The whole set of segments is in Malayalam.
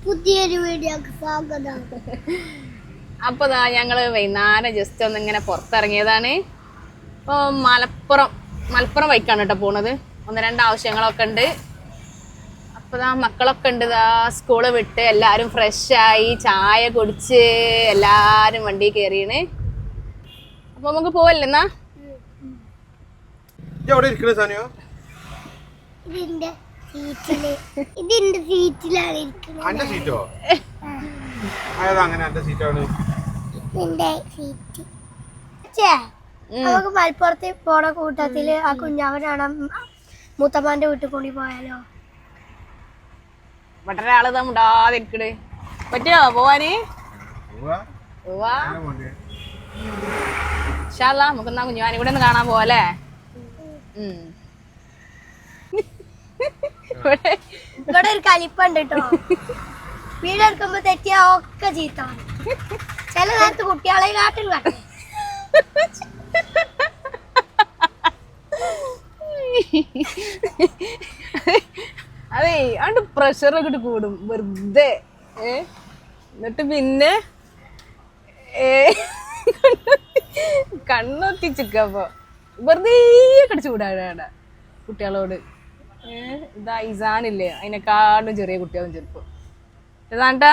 പുതിയൊരു വീഡിയോക്ക് സ്വാഗതം. അപ്പൊ ഞങ്ങള് വൈകുന്നേരം ജസ്റ്റ് ഒന്ന് ഇങ്ങനെ പുറത്തിറങ്ങിയതാണ്. ഇപ്പൊ മലപ്പുറം വൈക്കാണ് കേട്ടോ പോണത്. ഒന്ന് രണ്ട് ആവശ്യങ്ങളൊക്കെ ഉണ്ട്. അപ്പൊ മക്കളൊക്കെ ഉണ്ട്. സ്കൂള് വിട്ട് എല്ലാരും ഫ്രഷായി ചായ കുടിച്ച് എല്ലാരും വണ്ടി കയറിയാണ്. അപ്പൊ നമുക്ക് പോവല്ലേ എന്നാ? ഇതിന്റെ സീറ്റിലാണ് ഇരിക്കുന്നത്. നമുക്ക് മലപ്പുറത്ത് പോണ കൂട്ടത്തില് ആ കുഞ്ഞാവനാണ് മൂത്തമ്മാന്റെ വീട്ടിൽ കൊണ്ടു പോയാലോ? വളരെ ആള് മുടാതിരിക്കണ്. പറ്റുമോ പോവാന്? നമുക്ക് എന്നാ കുഞ്ഞുവാനും കൂടെ ഒന്ന് കാണാൻ പോവല്ലേ? ഇവിടെ ഒരു കലിപ്പുണ്ട് കേട്ടോ. വീടെടുക്കുമ്പോ തെറ്റിയാ ഒക്കെ ചീത്ത. ചില നേരത്ത് കുട്ടികളെ കാട്ടിൽ കാട്ടെ. അതെ അണ്ട് പ്രഷറൊക്കെ ഇട്ട് കൂടും വെറുതെ. എന്നിട്ട് പിന്നെ കണ്ണൊത്തിച്ചിക്കപ്പോ വെറുതെ കടിച്ചു കൂടാടാ കുട്ടികളോട്. ഇതാ ഇസാനില്ലേ, അതിനെക്കാളും ചെറിയ കുട്ടികളും ചെറുപ്പോ ഇതാണ്ടാ.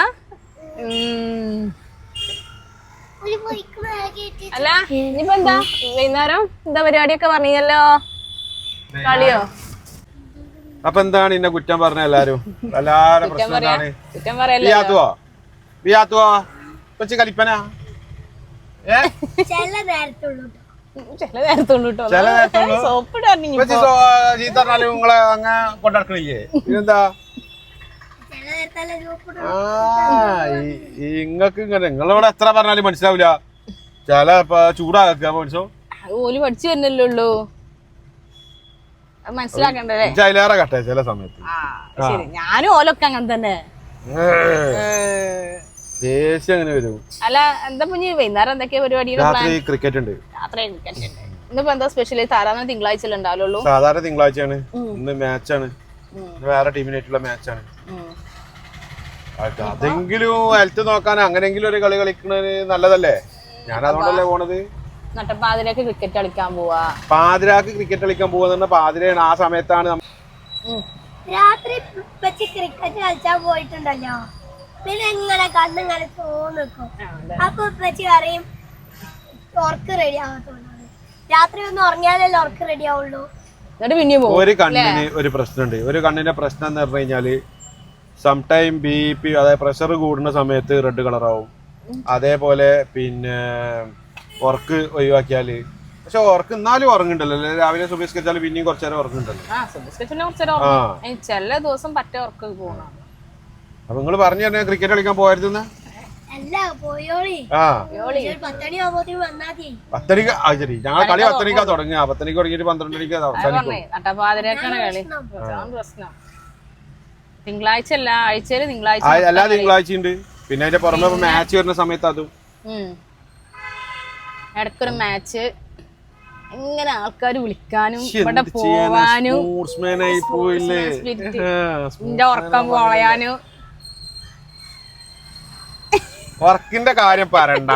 അല്ല ഇനിയിപ്പോ എന്താ വൈകുന്നേരം എന്താ പരിപാടിയൊക്കെ പറഞ്ഞല്ലോ? കളിയോ? അപ്പൊ എന്താണ് ഇന്നെ കുറ്റം പറഞ്ഞ എല്ലാരും? കുറ്റം പറയല്ലോ. കലിപ്പന ചില നേരത്തുള്ളൂ. ചില നേരത്തുള്ളൂ കേട്ടോ. നിങ്ങളെ അങ്ങ കൊണ്ടടക്കണില്ലേ? പിന്നെന്താ ഇങ്ങക്ക് ഇങ്ങനെ നിങ്ങളിവിടെ എത്ര പറഞ്ഞാലും മനസ്സിലാവില്ല. ചില ചൂടാക്ക മനസ്സോ ഓല് പഠിച്ചു വരുന്നല്ലോ. മനസ്സിലാക്കണ്ടേ? അതിലേറെ കട്ടെ ചില സമയത്ത്. ശരി, ഞാനും ഓലൊക്കെ അങ്ങനെ തന്നെ. ദേഷ്യം അങ്ങനെ വരും. അല്ല എന്താ കുഞ്ഞ് വൈകുന്നേരം എന്തൊക്കെയാ പരിപാടി? രാത്രി ക്രിക്കറ്റ് ഉണ്ട്. രാത്രി ക്രിക്കറ്റ് ഉണ്ട്. ഇന്നിപ്പോ എന്താ സ്പെഷ്യൽ? സാധാരണ തിങ്കളാഴ്ച ഉണ്ടാവുള്ളൂ. സാധാരണ തിങ്കളാഴ്ചയാണ്. ഇന്ന് മാച്ചാണ്, വേറെ ടീമിനായിട്ടുള്ള മാച്ചാണ്. അതെങ്കിലും ഹെൽത്ത് നോക്കാൻ അങ്ങനെങ്കിലും ഒരു കളി കളിക്കുന്നത് നല്ലതല്ലേ? ഞാൻ അതുകൊണ്ടല്ലേ പോണത്. നട്ടപ്പാതിരക്ക് ക്രിക്കറ്റ് കളിക്കാൻ പോവാ. പാതിരാക്ക് ക്രിക്കറ്റ് കളിക്കാൻ പോവാന്ന് പാതിരയാണ്. ആ സമയത്താണ് രാത്രി ക്രിക്കറ്റ് കളിച്ചാൻ പോയിട്ടുണ്ടല്ലോ. പിന്നെ ഇങ്ങനെ കണ്ണിങ്ങനെ തോന്നിക്കും. അപ്പൊ ഉപ്പച്ചി പറയും ഉറക്ക് റെഡി ആകത്തോണ്ടാണ്. രാത്രി ഒന്നും ഉറങ്ങിയാലല്ലേ ഉറക്ക് റെഡി ആവുള്ളൂ. ഒരു കണ്ണിന് ഒരു പ്രശ്നമുണ്ട്. ഒരു കണ്ണിന്റെ പ്രശ്നം എന്ന് പറഞ്ഞു കഴിഞ്ഞാല് സംടൈം BP, അതായത് പ്രഷർ കൂടുന്ന സമയത്ത് റെഡ് കളറാവും. അതേപോലെ പിന്നെ ഉറക്ക് ഒഴിവാക്കിയാല്, പക്ഷെ ഉറക്ക് എന്നാലും ഉറങ്ങുണ്ടല്ലോ. രാവിലെ സുബഹിസ്കരിച്ചാല് പിന്നെയും കുറച്ചു നേരം ഉറങ്ങുണ്ടല്ലോ. ചില ദിവസം പറ്റ ഉറക്ക് പോകണം. അപ്പൊ നിങ്ങള് പറഞ്ഞു തന്നെ ക്രിക്കറ്റ് കളിക്കാൻ പോയായിരുന്നു. 10:00 ശരി, ഞങ്ങളെ കളി 10:00 തുടങ്ങി. 10:00 തുടങ്ങിയിട്ട് 12:00 പ്രശ്നം. തിങ്കളാഴ്ച അല്ല, ആഴ്ചയില് തിങ്കളാഴ്ച എല്ലാ തിങ്കളാഴ്ച ഉണ്ട്. പിന്നെ അതിന്റെ പുറമെ മാച്ച് വരുന്ന സമയത്ത് അതും ഇടക്കൊരു മാച്ച്. ഇങ്ങനെ ആൾക്കാര് വിളിക്കാനും ഇവിടെ പോവാനും എന്റെ ഉറക്കം പോയാനും. വർക്കിന്റെ കാര്യം പറയണ്ട.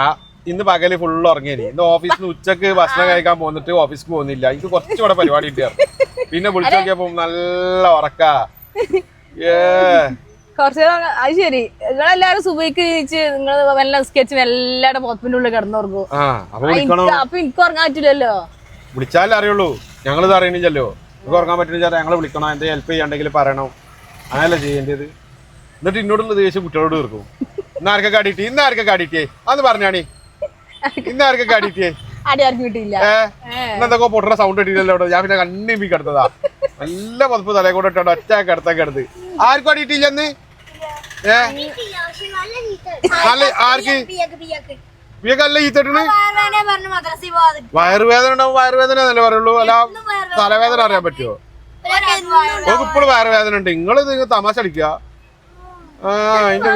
ഇന്ന് പകല് ഫുള്ള് ഉറങ്ങിയേനി. ഇന്ന് ഓഫീസിൽ നിന്ന് ഉച്ചക്ക് ഭക്ഷണം കഴിക്കാൻ പോന്നിട്ട് ഓഫീസിൽ പോകുന്നില്ല. എനിക്ക് കുറച്ചുകൂടെ പരിപാടി കിട്ടിയായിരുന്നു. പിന്നെ വിളിച്ചു നോക്കിയപ്പോ നല്ല ഉറക്കാ. കുറച്ച് അത് ശരി. നിങ്ങളെല്ലാരും സുബഹിക്ക് നിങ്ങൾ വല്ല സ്കെച്ച് എല്ലാരുടെ പുറപ്പിന്റെ ഉള്ളിൽ കിടന്നുറങ്ങും. അപ്പൊ എനിക്ക് ഉറങ്ങാൻ പറ്റില്ലല്ലോ. വിളിച്ചാലേ അറിയുള്ളൂ. ഞങ്ങളിത് അറിയണില്ലല്ലോ. നിങ്ങൾക്ക് ഉറങ്ങാൻ പറ്റുന്ന ഞങ്ങളെ വിളിക്കണം. എന്റെ ഹെൽപ്പ് ചെയ്യാണ്ടെങ്കിൽ പറയണം. അങ്ങനല്ല ചെയ്യേണ്ടത്. എന്നിട്ട് ഇന്നോടുള്ള ദേഷ്യം കുട്ടികളോട് തീർക്കും. ഇന്നാർക്കൊക്കെ അടിയിട്ടേ, ഇന്നാർക്കൊക്കെ അടിയിട്ടേ അന്ന് പറഞ്ഞാണി. ഇന്നാർക്കൊക്കെ അടിയിട്ടേ ഇന്നെന്തൊക്കെ പൊട്ടുന്ന സൗണ്ട് ഇട്ടില്ലല്ലോ. ഞാൻ പിന്നെ കണ്ണിമ്പി കിടന്നതാ. നല്ല പുതപ്പ് തലേ കൂടെ ഇട്ടോ ഒറ്റ കിടത്തൊക്കെ എടുത്ത്. ആർക്കും അടിയിട്ടില്ലെന്ന്? ആർക്ക് നല്ല ഈത്തട്ടിന് വയറുവേദന ഉണ്ടാവും. വയറുവേദന എന്നല്ലേ പറയുള്ളൂ. അല്ല തലവേദന അറിയാൻ പറ്റുമോ? നമുക്ക് ഇപ്പോഴും വയറുവേദന ഉണ്ട്. നിങ്ങളിത് തമാശ അടിക്കുക. അതിന്റെ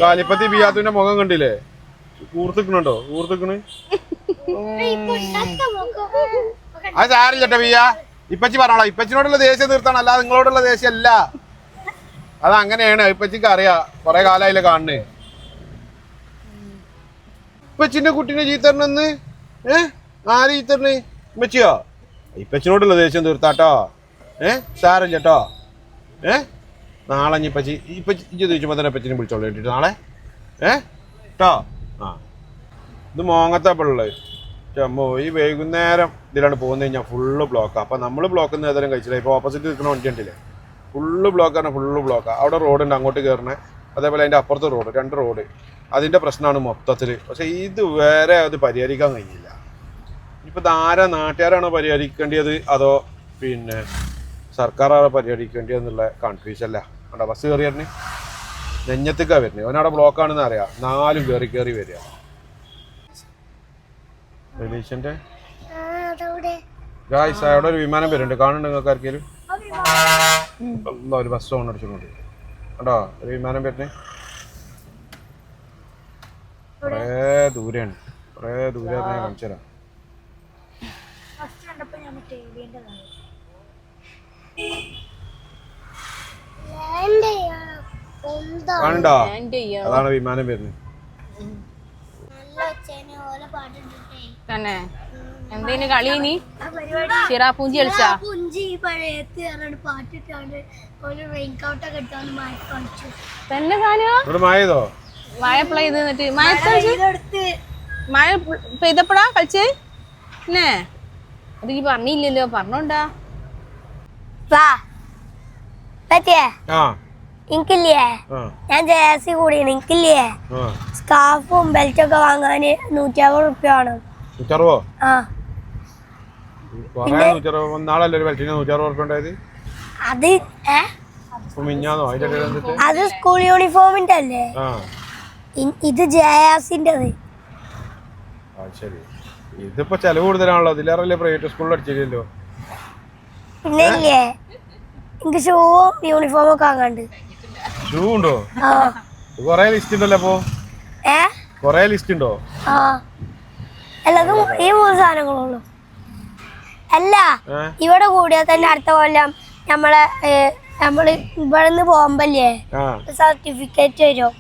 കാലിപ്പത്തി ബിയാത്തുവിന്റെ മുഖം കണ്ടില്ലേ? ഊർത്തിക്കണുണ്ടോ? ഊർത്തിക്കണ്. അത് സാരില്ലട്ടെ ബിയ. ഇപ്പച്ചി പറഞ്ഞോളാം. ഇപ്പച്ചിനോടുള്ള ദേഷ്യം തീർത്താണ്, അല്ലാതെ നിങ്ങളോടുള്ള ദേഷ്യം അല്ല. അതങ്ങനെയാണ്. ഇപ്പച്ചിക്ക് അറിയാം, കൊറേ കാലായില്ലേ കാണുന്നേ. ഇപ്പച്ചിന്റെ കുട്ടീനെ ചീത്തറിനെന്ന് ആര് ചീത്തറിന്? ഇപ്പച്ചിയോ? ഇപ്പച്ചിനോടുള്ള ദേഷ്യം തീർത്താട്ടോ. സാരല്ല കേട്ടോ. നാളെ ഇപ്പച്ചി ചോദിച്ചപ്പോ തന്നെ ഇപ്പച്ചിനെ വിളിച്ചോളൂ വേണ്ടിട്ട് നാളെ. കേട്ടോ? ആ, ഇത് മോങ്ങത്തപ്പുള്ളത് ചമ്മോ. ഈ വൈകുന്നേരം ഇതിലാണ് പോകുന്നത് കഴിഞ്ഞാൽ ഫുള്ള് ബ്ലോക്കാണ്. അപ്പം നമ്മൾ ബ്ലോക്കിൽ നിന്ന് ഏതായാലും കഴിച്ചില്ല. ഇപ്പോൾ ഓപ്പോസിറ്റ് നിൽക്കുന്ന വണ്ടി ഉണ്ടല്ലേ, ഫുള്ള് ബ്ലോക്കാണ്. ഫുള്ള് ബ്ലോക്കാണ്. അവിടെ റോഡുണ്ട് അങ്ങോട്ട് കയറണേ, അതേപോലെ അതിൻ്റെ അപ്പുറത്തെ റോഡ്, 2 റോഡ്. അതിൻ്റെ പ്രശ്നമാണ് മൊത്തത്തിൽ. പക്ഷേ ഇത് വേറെ അത് പരിഹരിക്കാൻ കഴിഞ്ഞില്ല. ഇനിയിപ്പോൾ ആരാ, നാട്ടുകാരാണോ പരിഹരിക്കേണ്ടത് അതോ പിന്നെ സർക്കാരാണോ പരിഹരിക്കേണ്ടതെന്നുള്ള കൺഫ്യൂഷല്ല. അവിടെ ബസ് കയറിയായിരുന്നു നെഞ്ഞത്തേക്കാണ് വരുന്നത്. അവനവിടെ ബ്ലോക്കാണെന്ന് അറിയാം, 4 കയറി വരിക. റിലീഷൻ്റെ അവിടെ ഒരു വിമാനം വരുന്നുണ്ട്, കാണുന്നുണ്ട് നിങ്ങൾക്ക് ആർക്കെങ്കിലും? ഒരു ബസ് ഓൺ അടിച്ചുകൊണ്ട് കണ്ടോ, ഒരു വിമാനം വരുന്നേ. കുറേ ദൂരെയാണ്, കുറേ ദൂരെ കാണിച്ചു തരാം. കണ്ടോ, അതാണ് വിമാനം വരുന്നത്. തന്നെ എന്തേന് കളി? നീ ചിറാപ്പൂഞ്ചി കളിച്ചാ? തന്നെ മഴയോ? മഴ പെയ്ത് എന്നിട്ട് മഴ പെയ്തപ്പോഴാ കളിച്ചേ? പിന്നെ അത് ഈ പറഞ്ഞില്ലല്ലോ, പറഞ്ഞോണ്ടാ. എനിക്കില്ലേ, ഞാൻ ജേഴ്സി കൂടിയാണ്. എനിക്കില്ലേ സ്കാർഫും ബെൽറ്റൊക്കെ വാങ്ങാന് 160 റുപ്യ വേണം. അത് സ്കൂൾ യൂണിഫോമിന്റെ അല്ലേ, ഇത് ജേഴ്സിന്റെ. ഇതിപ്പോ ചെലവ് കൂടുതലാണല്ലോ, ഇതിലേറെ പ്രൈവറ്റ് സ്കൂളിൽ അടിച്ചില്ലല്ലോ. പിന്നെ ഇല്ലേ എനിക്ക് ഷൂവും യൂണിഫോമും ഒക്കെ വാങ്ങാണ്ട്. ഷൂ ഉണ്ടോ? കൊറേ ലിസ്റ്റ് ഉണ്ടല്ലോ. അപ്പൊ കൊറേ ലിസ്റ്റ് ഉണ്ടോ? എല്ലാതും ഈ 3 സാധനങ്ങളുള്ളൂ. അല്ല, ഇവിടെ കൂടിയാൽ തന്നെ അടുത്ത കൊല്ലം നമ്മള് ഇവിടെ നിന്ന് പോകുമ്പല്ലേ സർട്ടിഫിക്കറ്റ് വരും.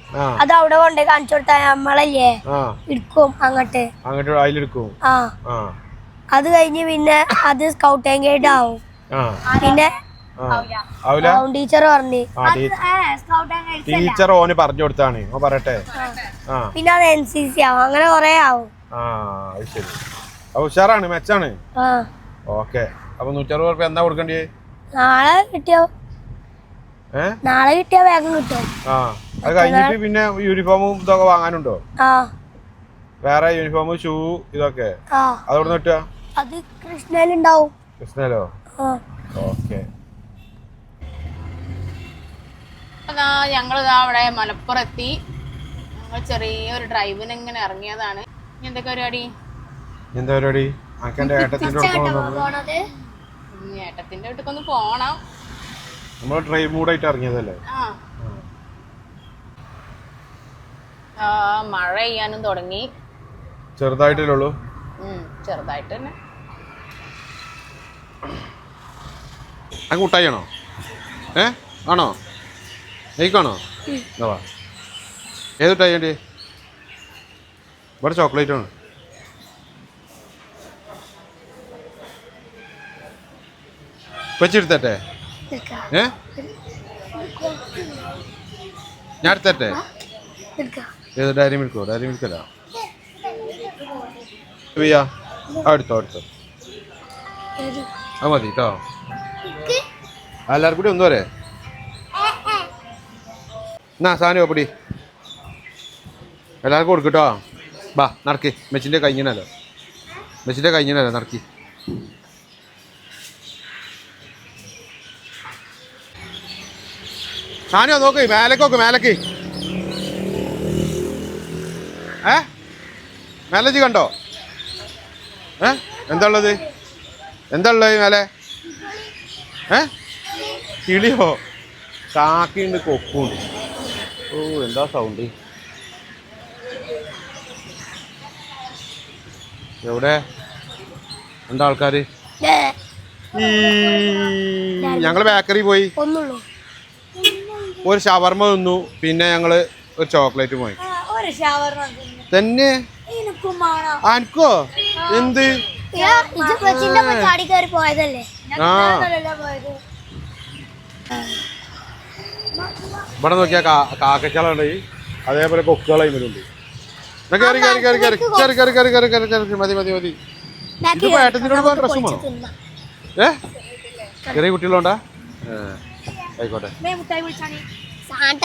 അത് അവിടെ കൊണ്ടുപോയി കാണിച്ചു കൊടുത്താൽ നമ്മളല്ലേ എടുക്കും അങ്ങോട്ട്. അത് കഴിഞ്ഞ് പിന്നെ അത് സ്കൗട്ട് ആൻഡ് ഗൈഡ് ആവും. പിന്നെ ടീച്ചർ ഓന് പറഞ്ഞു കൊടുത്താണ് പറയട്ടെ. പിന്നെ അത് NCC ആവും. അങ്ങനെ കൊറേ ആവും. ശരി, ഉഷാറാണ്, മെച്ചാണ്. ഓക്കെ, അപ്പൊ 160 റുപ്യ എന്താ കൊടുക്കണ്ടേ? നാളെ കിട്ടിയ വേഗം കിട്ടും. അത് കഴിഞ്ഞിട്ട് പിന്നെ യൂണിഫോമും ഇതൊക്കെ വാങ്ങാനുണ്ടോ? വേറെ യൂണിഫോം, ഷൂ ഇതൊക്കെ അതോടെ കിട്ടുക? അത് കൃഷ്ണയിലുണ്ടാവും. കൃഷ്ണയിലോ? ഓക്കെ. ഞങ്ങളിതാ അവിടെ മലപ്പുറം എത്തി. ഞങ്ങൾ ചെറിയൊരു ഡ്രൈവിന് ഇങ്ങനെ ഇറങ്ങിയതാണ്. എന്തൊക്കെ പരിപാടി? എന്താ പരിപാടി? ഏട്ടത്തിന്റെ വീട്ടിൽ പോണം. നമ്മൾ ഡ്രൈവ് മൂഡായിട്ട് ഇറങ്ങിയതല്ലേ. മഴ പെയ്യാനും തുടങ്ങി. ചെറുതായിട്ടല്ലേ ഉള്ളൂ? ചെറുതായിട്ട് തന്നെ. കൂട്ടായിയാണോ? ആണോ? നെയ്ക്കാണോ? ഏത് ടൈ? ഇവിടെ ചോക്ലേറ്റ് ആണ്. വെച്ചെടുത്തട്ടെ? ഞാൻ എടുത്തട്ടെ? ഏത് ഡയറി മിൽക്കോ? ഡയറി മിൽക്കല്ല. എടുത്തോ അത് മതി കേട്ടോ. എല്ലാവർക്കും കൂടി ഒന്നും വരെ എന്നാ സാധനം പൊടി എല്ലാവർക്കും കൊടുക്കട്ടോ. ബാ നടക്കി, മെച്ചിൻ്റെ കഴിഞ്ഞല്ലോ, നടക്കി. സാനിയോ നോക്ക്, മേലേക്ക് മേലജി കണ്ടോ? എന്താ ഉള്ളത് മേലെ? കിളിയോ? കാക്കിയുണ്ട്, കൊക്കുണ്ട്. ഓ എന്താ സൗണ്ട്? എവിടെ? എന്താ ആൾക്കാര്? ഞങ്ങള് ബേക്കറി പോയി. ഒരു ഷവർമ തിന്നു, പിന്നെ ഞങ്ങള് ഒരു ചോക്ലേറ്റ് പോയി ഒരു ഷവർ തന്നെ. ആൻകോ എന്ത് ചാടി കയറി പോയതല്ലേ? ആ ഇവിടെ നോക്കിയാ കാക്കച്ചാളുണ്ട്, അതേപോലെ കൊക്കുകൾ അതിലുണ്ട്. കയറി കയറി കയറി കയറി കയറി കയറി കയറി കയറി കയറി കയറി മതി മതി മതി. ഇതിപ്പോ ഏട്ടത്തിനോട് പോകാൻ ഡ്രസ്സും വേണോ? ചെറിയ കുട്ടികളുണ്ടാ? ആയിക്കോട്ടെ.